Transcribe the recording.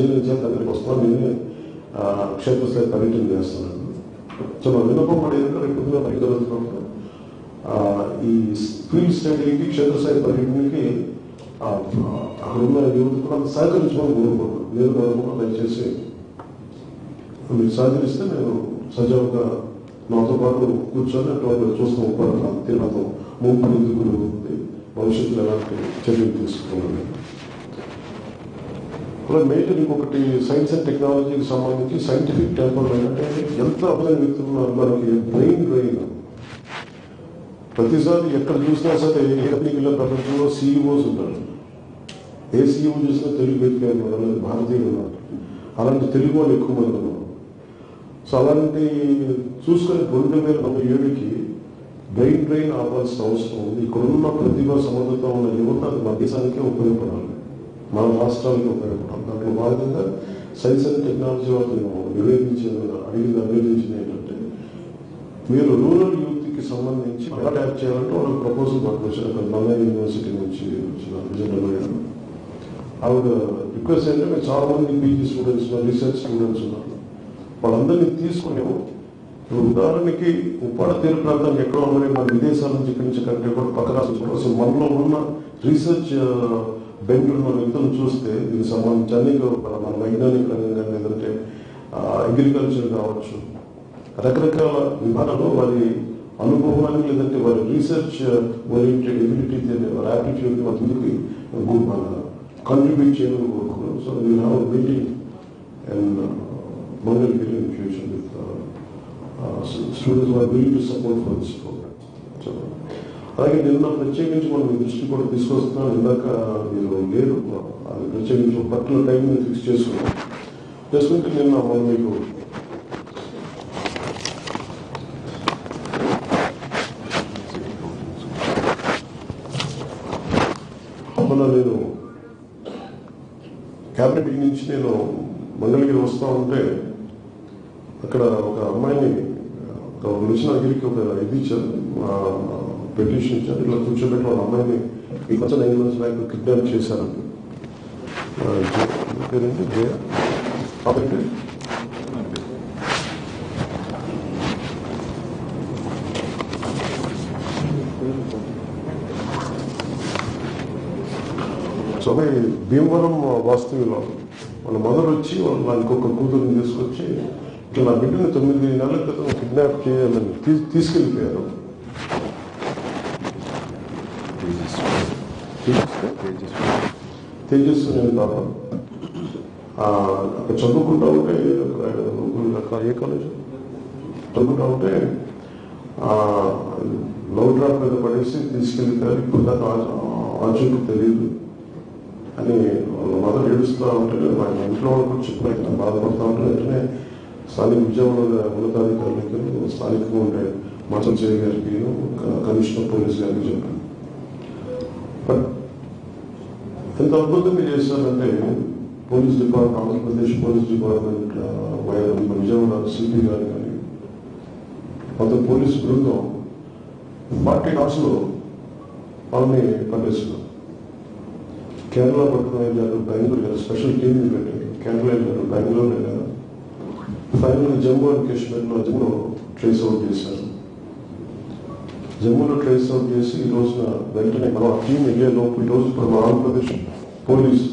అక్కడికి వస్తాను. నేనే క్షేత్రస్థాయి పర్యటన చేస్తున్నాను. సో నా విన్నపం కూడా ఏంటంటే రేపు పొద్దున రైతులతో ఈ ఫీల్డ్ స్టడీకి క్షేత్రస్థాయి పర్యటనకి అక్కడ ఉన్న యువత కూడా సహకరించమని కోరుకుంటున్నాను. నేను కూడా దయచేసి మీరు సహకరిస్తే నేను సజావుగా నాతో పాటు కూర్చొని అట్లా చూస్తూ తీవ్రత ముంపు ఎందుకులు భవిష్యత్తులో ఎలాంటి చర్యలు తీసుకున్నాను. అలా మేజర్ ఇంకొకటి సైన్స్ అండ్ టెక్నాలజీకి సంబంధించి సైంటిఫిక్ డెవలప్మెంట్ అంటే ఎంత అభివృద్ధి వ్యక్తున్నారు. మనకి బ్రెయిన్ ప్రతిసారి ఎక్కడ చూసినా సరే ఏ కంపెనీలో ప్రపంచంలో సీఈఓస్ ఉంటారు. ఏ సీఈఓ చూసినా తెలుగు వ్యక్తి ఉన్నారు, భారతీయులు ఉన్నారు. అలాంటి తెలుగు వాళ్ళు ఎక్కువ మంది ఉన్నారు. సో అలాంటి చూసుకొని 2007కి బ్రెయిన్ ఆపాల్సిన అవసరం ఉంది. ఇక్కడున్న ప్రతిభా సమర్థత ఉన్న యువత అది మన దేశానికే ఉపయోగపడాలి, మన రాష్ట్రానికి ఉపయోగపడాలి. దాంట్లో భాగంగా సైన్స్ అండ్ టెక్నాలజీ వాళ్ళు అభినందించింది ఏంటంటే మీరు రూరల్ యూత్కి సంబంధించి ఎలా ట్యాప్ చేయాలంటే వాళ్ళకి ప్రపోజల్ పట్టుకొచ్చారు. మల్లయ్య యూనివర్సిటీ నుంచి వచ్చిన విజయనగరం ఆవిడ రిక్వెస్ట్ ఏంటంటే మీరు చాలా మంది పీజీ స్టూడెంట్స్ రీసెర్చ్ స్టూడెంట్స్ ఉన్నారు, వాళ్ళందరినీ తీసుకునేము. ఉదాహరణకి ఉప్పాడ తీర ప్రాంతానికి ఎక్కడో ఉన్నాయి, మన విదేశాల నుంచి ఇక్కడి నుంచి కంటే కూడా పక్క రాష్ట్రం. అసలు మనలో ఉన్న రీసెర్చ్ బెంగళూరు మన వ్యక్తులను చూస్తే దీనికి సంబంధించి అనేక మన వైజ్ఞానిక రంగం కానీ లేదంటే అగ్రికల్చర్ కావచ్చు, రకరకాల విభాగాల్లో వారి అనుభవాన్ని లేదంటే వారి రీసెర్చ్ ఓరియంటెడ్ ఎబిలిటీ వారి యాప్టిట్యూడ్ వారి ముందుకి కంట్రిబ్యూట్ చేయాలని కోరుకున్నాం. So we have meeting and Mangalgiri in future with students who are willing to support for this program. So, అలాగే నిన్న ప్రత్యేకించి మనం మీ దృష్టి కూడా తీసుకొస్తున్నాం. ఇందాక మీరు లేరు, అది ప్రత్యేకించి ఒక పర్టికులర్ టైం ఫిక్స్ చేసుకుంటే నిన్న మనం మీకు నేను క్యాబినెట్ నుంచి నేను మంగళగిరి వస్తూ ఉంటే అక్కడ ఒక అమ్మాయిని గిరికి ఒక ఇది ఇచ్చారు, పిటిషన్ ఇచ్చారు. ఇలా కూర్చోబెట్టి వాళ్ళ అమ్మాయిని ఈ కొంచెం 9 months బ్యాక్ కిడ్నాప్ చేశారండి. పేరేంటి జయ కాబట్టి సో భీమవరం వాస్తవ్యులు వాళ్ళ మదర్ వచ్చి వాళ్ళు ఇంకొక కూతురుని తీసుకొచ్చి ఇట్లా నా బిడ్డని 9 నెలల క్రితం కిడ్నాప్ చేయాలని తీసుకెళ్ళిపోయారు. తేజస్సు నేను బాబా అక్కడ చదువుకుంటా ఉంటే అక్కడ ఏ కాలేజ్ చదువుకుంటా ఉంటే లవ్ డ్రాప్ మీద పడేసి తీసుకెళ్ళిపోయారు. ఇప్పుడు దాకా ఆచూకు తెలియదు అని వాళ్ళ మదర్ ఏడుస్తూ ఉంటే మా ఇంట్లో వాళ్ళకి చెప్పిన బాధపడుతూ ఉంటే వెంటనే స్థానిక విజయవాడ ఉన్నతాధికారులకి స్థానికంగా ఉండే మాచం చేయ గారికి కమిషనర్ పోలీస్ గారికి చెప్పాను. బట్ ఎంత అద్భుతంగా చేశారంటే police department, Andhra Pradesh police department Vijayawada CP గారు కానీ మొత్తం పోలీసు బృందం 40 hours వాళ్ళని పట్టేస్తున్నారు. కేరళ పట్టుకుని వెళ్ళారు, బెంగళూరు వెళ్ళారు, స్పెషల్ టీమ్ పెట్టారు. కేరళ వెళ్ళారు, బెంగళూరు వెళ్ళారు. ఫైనల్ జమ్మూ అండ్ కాశ్మీర్లో జమ్మూలో ట్రేస్ అవుట్ చేశారు. జమ్మూలో ట్రేస్ అవుట్ చేసి ఈ రోజున వెంటనే మనం టీం వెళ్ళే లోపు ఈ రోజు ఆంధ్రప్రదేశ్ పోలీసు